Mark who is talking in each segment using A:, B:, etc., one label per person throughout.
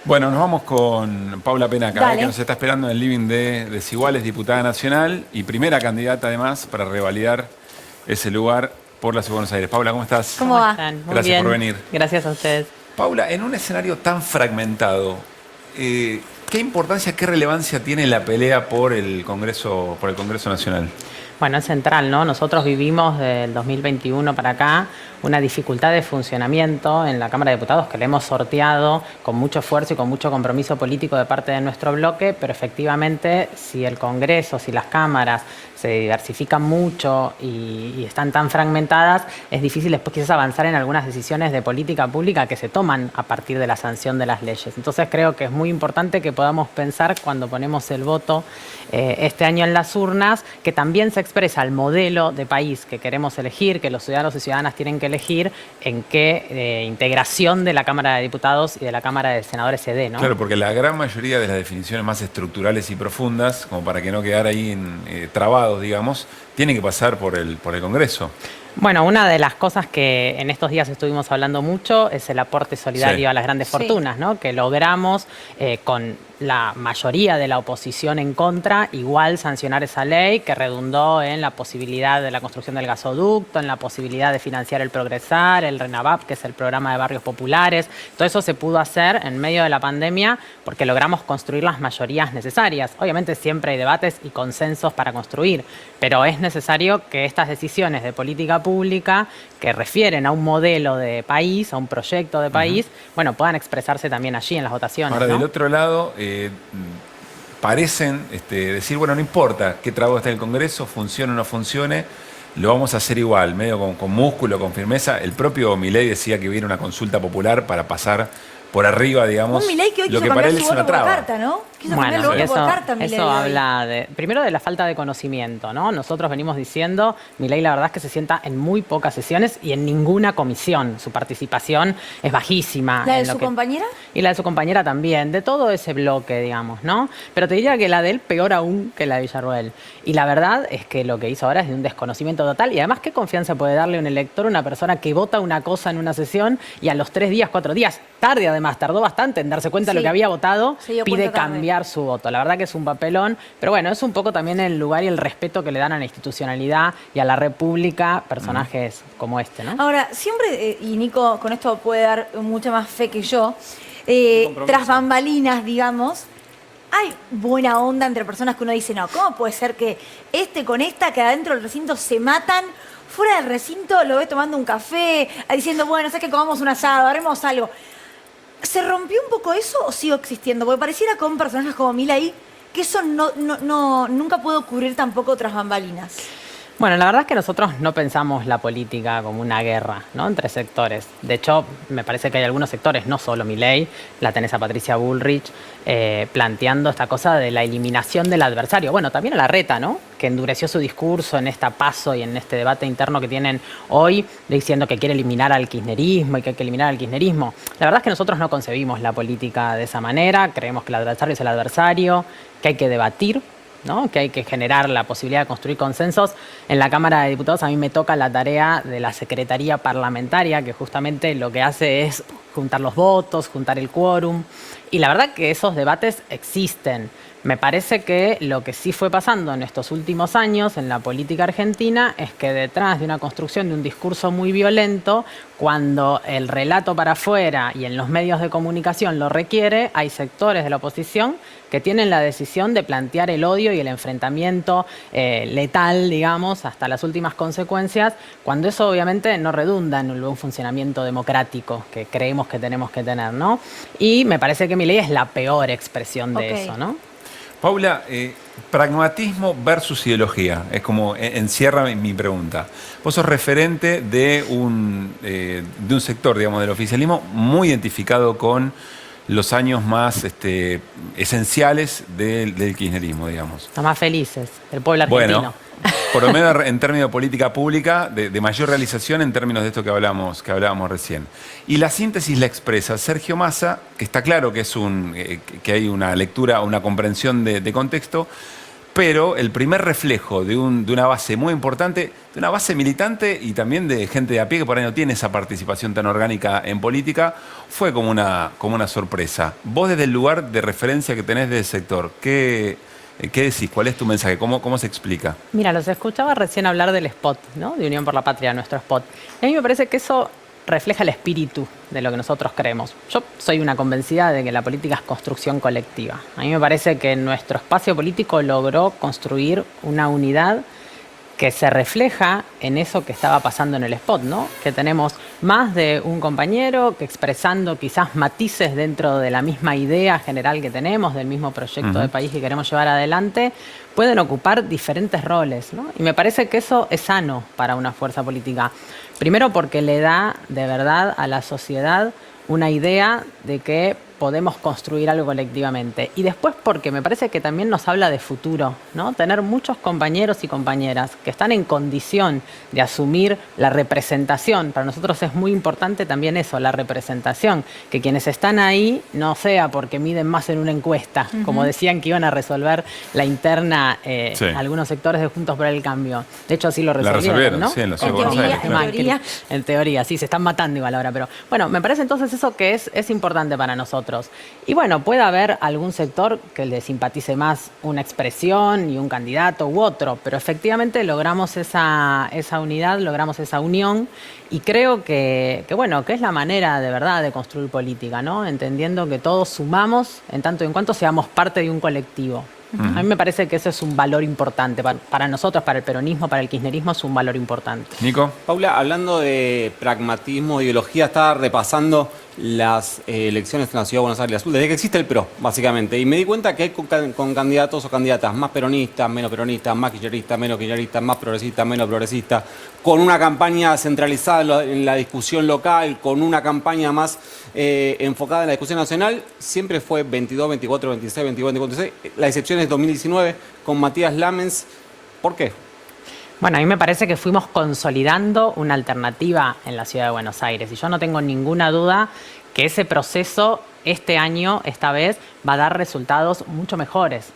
A: Bueno, nos vamos con Paula Penaca,
B: Dale.
A: que nos está esperando en el living de Desiguales, diputada nacional y primera candidata además para revalidar ese lugar por la Ciudad de Buenos Aires. Paula, ¿cómo estás?
B: ¿Cómo va?
C: Están? Muy
A: Gracias
C: bien.
A: por venir.
C: Gracias a ustedes.
A: Paula, en un escenario tan fragmentado, ¿qué importancia, qué relevancia tiene la pelea por el Congreso Nacional?
C: Bueno, es central, ¿no? Nosotros vivimos del 2021 para acá una dificultad de funcionamiento en la Cámara de Diputados que le hemos sorteado con mucho esfuerzo y con mucho compromiso político de parte de nuestro bloque, pero efectivamente si el Congreso, si las cámaras se diversifican mucho y están tan fragmentadas, es difícil después quizás avanzar en algunas decisiones de política pública que se toman a partir de la sanción de las leyes. Entonces creo que es muy importante que podamos pensar cuando ponemos el voto este año en las urnas, que también se expresa el modelo de país que queremos elegir, que los ciudadanos y ciudadanas tienen que elegir, en qué integración de la Cámara de Diputados y de la Cámara de Senadores se dé, ¿no?
A: Claro, porque la gran mayoría de las definiciones más estructurales y profundas, como para que no quedar ahí trabados, digamos, tienen que pasar por el Congreso.
C: Bueno, una de las cosas que en estos días estuvimos hablando mucho es el aporte solidario a las grandes fortunas, ¿no? Que logramos con la mayoría de la oposición en contra, igual sancionar esa ley que redundó en la posibilidad de la construcción del gasoducto, en la posibilidad de financiar el Progresar, el RENAVAP, que es el programa de barrios populares. Todo eso se pudo hacer en medio de la pandemia porque logramos construir las mayorías necesarias. Obviamente siempre hay debates y consensos para construir, pero es necesario que estas decisiones de política pública que refieren a un modelo de país, a un proyecto de país, bueno, puedan expresarse también allí en las votaciones.
A: Ahora,
C: ¿no?
A: del otro lado, parecen decir, bueno, no importa qué trabajo está en el Congreso, funcione o no funcione, lo vamos a hacer igual, medio con músculo, con firmeza. El propio Milei decía que hubiera una consulta popular para pasar por arriba, digamos,
B: Un Milei que hoy
A: lo
B: quiso
A: que para
B: cambiar
A: él
B: su
A: es una
B: voto por
A: traba.
B: carta, ¿no? Quiso cambiar
C: Bueno,
B: el
C: y
B: voto por carta, Milei.
C: eso
B: hoy.
C: habla primero de la falta de conocimiento, ¿no? Nosotros venimos diciendo, Milei la verdad es que se sienta en muy pocas sesiones y en ninguna comisión. Su participación es bajísima.
B: ¿La de
C: en lo
B: su
C: que-
B: compañera?
C: Y la de su compañera también, de todo ese bloque, digamos, ¿no? Pero te diría que la de él peor aún que la de Villarroel. Y la verdad es que lo que hizo ahora es de un desconocimiento total. Y además, ¿qué confianza puede darle un elector a una persona que vota una cosa en una sesión y a los 3 días, 4 días, tarde además, tardó bastante en darse cuenta de lo
B: Sí.
C: que había votado,
B: Se dio
C: pide
B: cuenta tarde.
C: cambiar su voto? La verdad que es un papelón, pero bueno, es un poco también el lugar y el respeto que le dan a la institucionalidad y a la república personajes como este, ¿no?
B: Ahora, siempre, y Nico con esto puede dar mucha más fe que yo, tras bambalinas, digamos, hay buena onda entre personas que uno dice, no, ¿cómo puede ser que con esta, que adentro del recinto se matan? Fuera del recinto lo ves tomando un café, diciendo, bueno, sé que comamos un asado, haremos algo. ¿Se rompió un poco eso o sigue existiendo? Porque pareciera con personajes como Milei que eso nunca puede ocurrir tampoco tras bambalinas.
C: Bueno, la verdad es que nosotros no pensamos la política como una guerra, ¿no? Entre sectores. De hecho, me parece que hay algunos sectores, no solo Milei, la tenés a Patricia Bullrich, planteando esta cosa de la eliminación del adversario. Bueno, también a Larreta, ¿no? Que endureció su discurso en esta paso y en este debate interno que tienen hoy, diciendo que quiere eliminar al kirchnerismo y que hay que eliminar al kirchnerismo. La verdad es que nosotros no concebimos la política de esa manera, creemos que el adversario es el adversario, que hay que debatir, ¿no? Que hay que generar la posibilidad de construir consensos. En la Cámara de Diputados a mí me toca la tarea de la Secretaría Parlamentaria, que justamente lo que hace es juntar los votos, juntar el quórum. Y la verdad que esos debates existen. Me parece que lo que sí fue pasando en estos últimos años en la política argentina es que detrás de una construcción de un discurso muy violento, cuando el relato para afuera y en los medios de comunicación lo requiere, hay sectores de la oposición que tienen la decisión de plantear el odio y el enfrentamiento letal, digamos, hasta las últimas consecuencias, cuando eso obviamente no redunda en un buen funcionamiento democrático que creemos que tenemos que tener, ¿no? Y me parece que Milei es la peor expresión de eso, ¿no?
A: Paula, pragmatismo versus ideología, es como encierra mi pregunta. Vos sos referente de un sector, digamos, del oficialismo muy identificado con los años más esenciales del kirchnerismo, digamos.
C: Los más felices, el pueblo argentino.
A: Bueno, por lo menos en términos de política pública, de mayor realización en términos de esto que hablábamos recién. Y la síntesis la expresa Sergio Massa, que está claro que es que hay una lectura, una comprensión de contexto, pero el primer reflejo de una base muy importante, de una base militante y también de gente de a pie que por ahí no tiene esa participación tan orgánica en política, fue como una sorpresa. Vos desde el lugar de referencia que tenés del sector, ¿qué decís? ¿Cuál es tu mensaje? ¿Cómo se explica?
C: Mira, los escuchaba recién hablar del spot, ¿no? De Unión por la Patria, nuestro spot. Y a mí me parece que eso refleja el espíritu de lo que nosotros creemos. Yo soy una convencida de que la política es construcción colectiva. A mí me parece que nuestro espacio político logró construir una unidad que se refleja en eso que estaba pasando en el spot, ¿no? Que tenemos más de un compañero que expresando quizás matices dentro de la misma idea general que tenemos, del mismo proyecto de país que queremos llevar adelante, pueden ocupar diferentes roles, ¿no? Y me parece que eso es sano para una fuerza política. Primero porque le da de verdad a la sociedad una idea de que podemos construir algo colectivamente. Y después porque me parece que también nos habla de futuro, ¿no? Tener muchos compañeros y compañeras que están en condición de asumir la representación. Para nosotros es muy importante también eso, la representación. Que quienes están ahí no sea porque miden más en una encuesta, como decían que iban a resolver la interna algunos sectores de Juntos por el Cambio. De hecho, así lo resolvieron, ¿no?
A: Sí, en la Ciudad de Buenos Aires.
C: En teoría, sí, se están matando igual ahora. Pero bueno, me parece entonces eso que es importante para nosotros. Y bueno, puede haber algún sector que le simpatice más una expresión y un candidato u otro, pero efectivamente logramos esa unidad, logramos esa unión y creo que es la manera de verdad de construir política, ¿no? Entendiendo que todos sumamos en tanto y en cuanto seamos parte de un colectivo. A mí me parece que eso es un valor importante. Para nosotros, para el peronismo, para el kirchnerismo, es un valor importante.
A: Nico.
D: Paula, hablando de pragmatismo, ideología, estaba repasando las elecciones en la Ciudad de Buenos Aires, desde que existe el PRO, básicamente. Y me di cuenta que hay con candidatos o candidatas más peronistas, menos peronistas, más kirchneristas, menos kirchneristas, más progresistas, menos progresistas, con una campaña centralizada en la discusión local, con una campaña más enfocada en la discusión nacional. Siempre fue 22, 24, 26, 24, 26. La excepción es 2019 con Matías Lamens. ¿Por qué?
C: Bueno, a mí me parece que fuimos consolidando una alternativa en la Ciudad de Buenos Aires y yo no tengo ninguna duda que ese proceso este año, esta vez, va a dar resultados mucho mejores.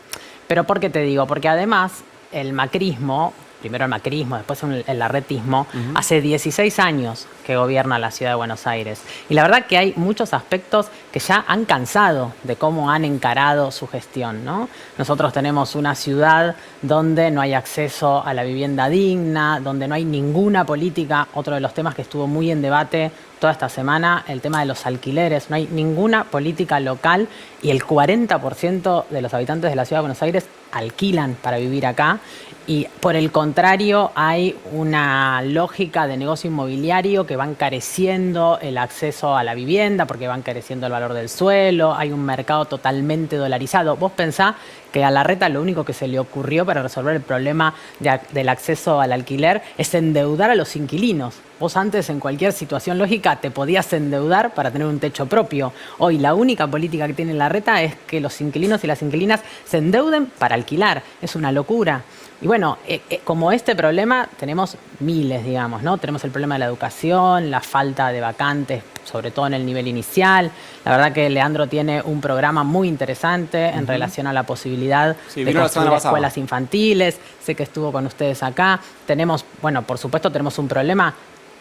C: ¿Pero por qué te digo? Porque además el macrismo, primero el macrismo, después el larretismo, hace 16 años que gobierna la Ciudad de Buenos Aires. Y la verdad que hay muchos aspectos que ya han cansado de cómo han encarado su gestión, ¿no? Nosotros tenemos una ciudad donde no hay acceso a la vivienda digna, donde no hay ninguna política, otro de los temas que estuvo muy en debate toda esta semana, el tema de los alquileres. No hay ninguna política local y el 40% de los habitantes de la Ciudad de Buenos Aires alquilan para vivir acá. Y por el contrario, hay una lógica de negocio inmobiliario que va encareciendo el acceso a la vivienda porque va encareciendo el valor del suelo. Hay un mercado totalmente dolarizado. Vos pensá que a Larreta lo único que se le ocurrió para resolver el problema del acceso al alquiler es endeudar a los inquilinos. Vos antes, en cualquier situación lógica, te podías endeudar para tener un techo propio. Hoy la única política que tiene Larreta es que los inquilinos y las inquilinas se endeuden para alquilar. Es una locura. Y bueno, como este problema tenemos miles, digamos, ¿no? Tenemos el problema de la educación, la falta de vacantes, sobre todo en el nivel inicial. La verdad que Leandro tiene un programa muy interesante en relación a la posibilidad de construir escuelas infantiles. Sé que estuvo con ustedes acá. Tenemos, bueno, por supuesto tenemos un problema.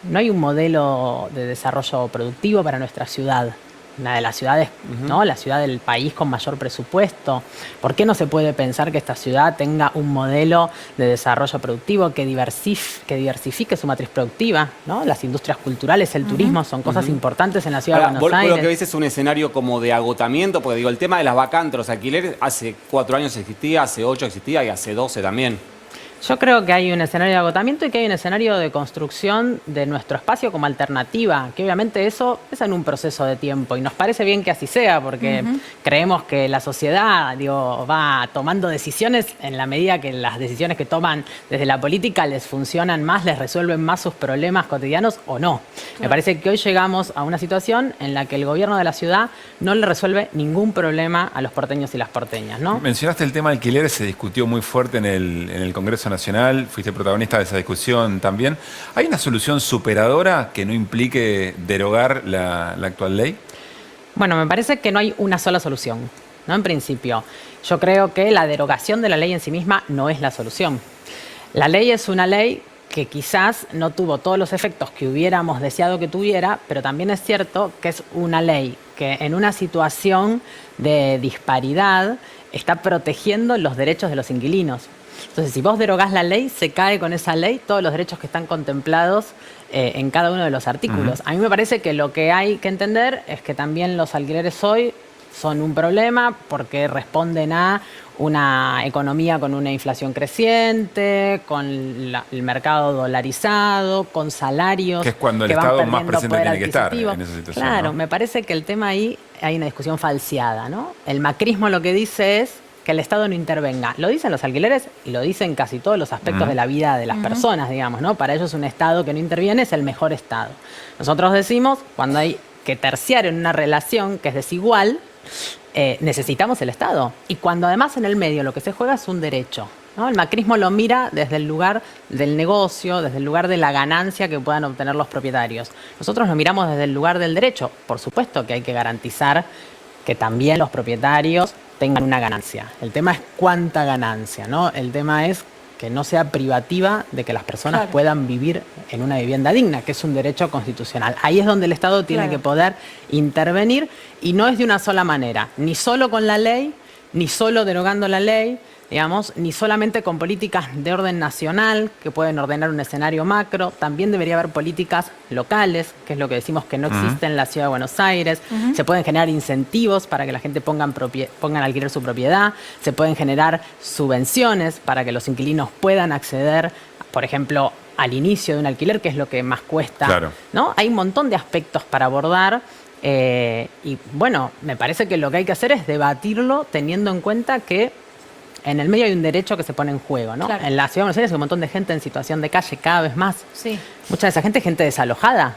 C: No hay un modelo de desarrollo productivo para nuestra ciudad. Una de las ciudades, ¿no? La ciudad del país con mayor presupuesto. ¿Por qué no se puede pensar que esta ciudad tenga un modelo de desarrollo productivo que diversifique su matriz productiva, ¿no? Las industrias culturales, el turismo, son cosas importantes en la ciudad de Buenos Aires.
D: Lo que ves es un escenario como de agotamiento, porque digo, el tema de las vacantes, los alquileres, hace 4 años existía, hace 8 existía y hace 12 también.
C: Yo creo que hay un escenario de agotamiento y que hay un escenario de construcción de nuestro espacio como alternativa, que obviamente eso es en un proceso de tiempo y nos parece bien que así sea, porque creemos que la sociedad, va tomando decisiones en la medida que las decisiones que toman desde la política les funcionan más, les resuelven más sus problemas cotidianos o no. Claro. Me parece que hoy llegamos a una situación en la que el gobierno de la ciudad no le resuelve ningún problema a los porteños y las porteñas, ¿no?
A: Mencionaste el tema de alquileres, se discutió muy fuerte en el Congreso Nacional, fuiste protagonista de esa discusión también. ¿Hay una solución superadora que no implique derogar la actual ley?
C: Bueno, me parece que no hay una sola solución. ¿no? En principio, yo creo que la derogación de la ley en sí misma no es la solución. La ley es una ley que quizás no tuvo todos los efectos que hubiéramos deseado que tuviera, pero también es cierto que es una ley que en una situación de disparidad está protegiendo los derechos de los inquilinos. Entonces, si vos derogás la ley, se cae con esa ley todos los derechos que están contemplados en cada uno de los artículos. A mí me parece que lo que hay que entender es que también los alquileres hoy son un problema porque responden a una economía con una inflación creciente, con el mercado dolarizado, con salarios
A: que es cuando el
C: que van
A: Estado más
C: perdiendo
A: presente
C: poder
A: tiene que estar
C: adquisitivo.
A: en esa situación.
C: Claro,
A: ¿no?
C: me parece que el tema ahí hay una discusión falseada, ¿no? El macrismo lo que dice es que el Estado no intervenga. Lo dicen los alquileres y lo dicen casi todos los aspectos de la vida de las personas, digamos, ¿no? Para ellos un Estado que no interviene es el mejor Estado. Nosotros decimos, cuando hay que terciar en una relación que es desigual, necesitamos el Estado. Y cuando además en el medio lo que se juega es un derecho, ¿no? El macrismo lo mira desde el lugar del negocio, desde el lugar de la ganancia que puedan obtener los propietarios. Nosotros lo miramos desde el lugar del derecho. Por supuesto que hay que garantizar que también los propietarios tengan una ganancia. El tema es cuánta ganancia, ¿no? El tema es que no sea privativa de que las personas puedan vivir en una vivienda digna, que es un derecho constitucional. Ahí es donde el Estado tiene que poder intervenir y no es de una sola manera, ni solo con la ley, ni solo derogando la ley, digamos, ni solamente con políticas de orden nacional que pueden ordenar un escenario macro, también debería haber políticas locales, que es lo que decimos que no existe en la Ciudad de Buenos Aires. Se pueden generar incentivos para que la gente pongan a alquiler su propiedad, se pueden generar subvenciones para que los inquilinos puedan acceder, por ejemplo, al inicio de un alquiler, que es lo que más cuesta, ¿no? Hay un montón de aspectos para abordar. Y bueno, me parece que lo que hay que hacer es debatirlo teniendo en cuenta que en el medio hay un derecho que se pone en juego, ¿no? En la Ciudad de Buenos Aires hay un montón de gente en situación de calle cada vez más. Mucha de esa gente es gente desalojada,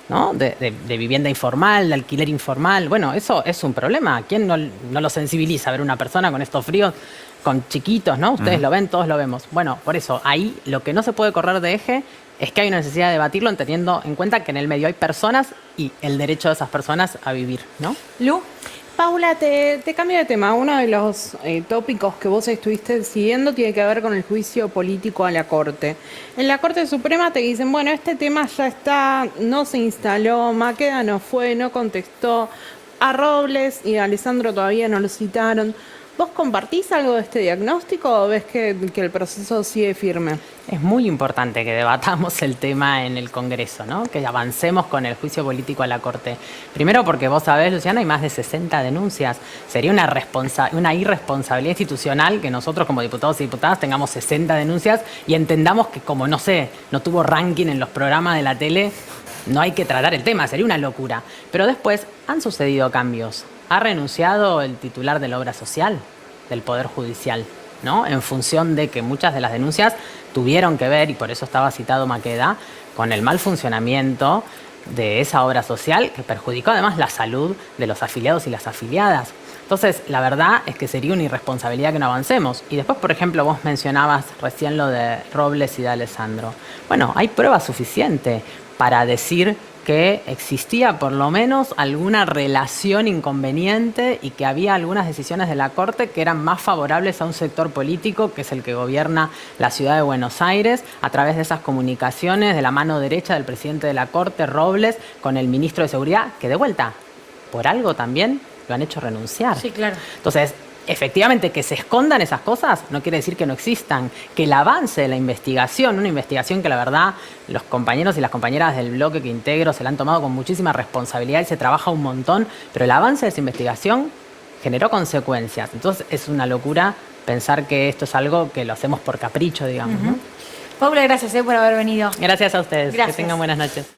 C: ¿no? De vivienda informal, de alquiler informal. Bueno, eso es un problema. ¿Quién no lo sensibiliza ver una persona con estos fríos, con chiquitos, ¿no? Ustedes lo ven, todos lo vemos. Bueno, por eso, ahí lo que no se puede correr de eje es que hay una necesidad de debatirlo teniendo en cuenta que en el medio hay personas y el derecho de esas personas a vivir, ¿no?
B: Lu.
E: Paula, te cambio de tema. Uno de los tópicos que vos estuviste siguiendo tiene que ver con el juicio político a la Corte. En la Corte Suprema te dicen, bueno, este tema ya está, no se instaló, Maqueda no fue, no contestó, a Robles y a Alessandro todavía no lo citaron. ¿Vos compartís algo de este diagnóstico o ves que el proceso sigue firme?
C: Es muy importante que debatamos el tema en el Congreso, ¿no? Que avancemos con el juicio político a la Corte. Primero porque vos sabés, Luciana, hay más de 60 denuncias. Sería una irresponsabilidad institucional que nosotros como diputados y diputadas tengamos 60 denuncias y entendamos que como, no sé, no tuvo ranking en los programas de la tele, no hay que tratar el tema, sería una locura. Pero después han sucedido cambios. Ha renunciado el titular de la obra social del Poder Judicial, ¿no? En función de que muchas de las denuncias tuvieron que ver, y por eso estaba citado Maqueda, con el mal funcionamiento de esa obra social que perjudicó además la salud de los afiliados y las afiliadas. Entonces, la verdad es que sería una irresponsabilidad que no avancemos. Y después, por ejemplo, vos mencionabas recién lo de Robles y de Alessandro. Bueno, hay prueba suficiente para decir que existía por lo menos alguna relación inconveniente y que había algunas decisiones de la Corte que eran más favorables a un sector político, que es el que gobierna la Ciudad de Buenos Aires, a través de esas comunicaciones de la mano derecha del presidente de la Corte, Robles, con el ministro de Seguridad, que de vuelta, por algo también lo han hecho renunciar.
B: Sí, claro.
C: Entonces, efectivamente, que se escondan esas cosas no quiere decir que no existan. Que el avance de la investigación, una investigación que la verdad los compañeros y las compañeras del bloque que integro se la han tomado con muchísima responsabilidad y se trabaja un montón, pero el avance de esa investigación generó consecuencias. Entonces es una locura pensar que esto es algo que lo hacemos por capricho, digamos, ¿no?
B: Paula, gracias por haber venido.
C: Gracias a ustedes.
B: Gracias.
C: Que tengan buenas noches.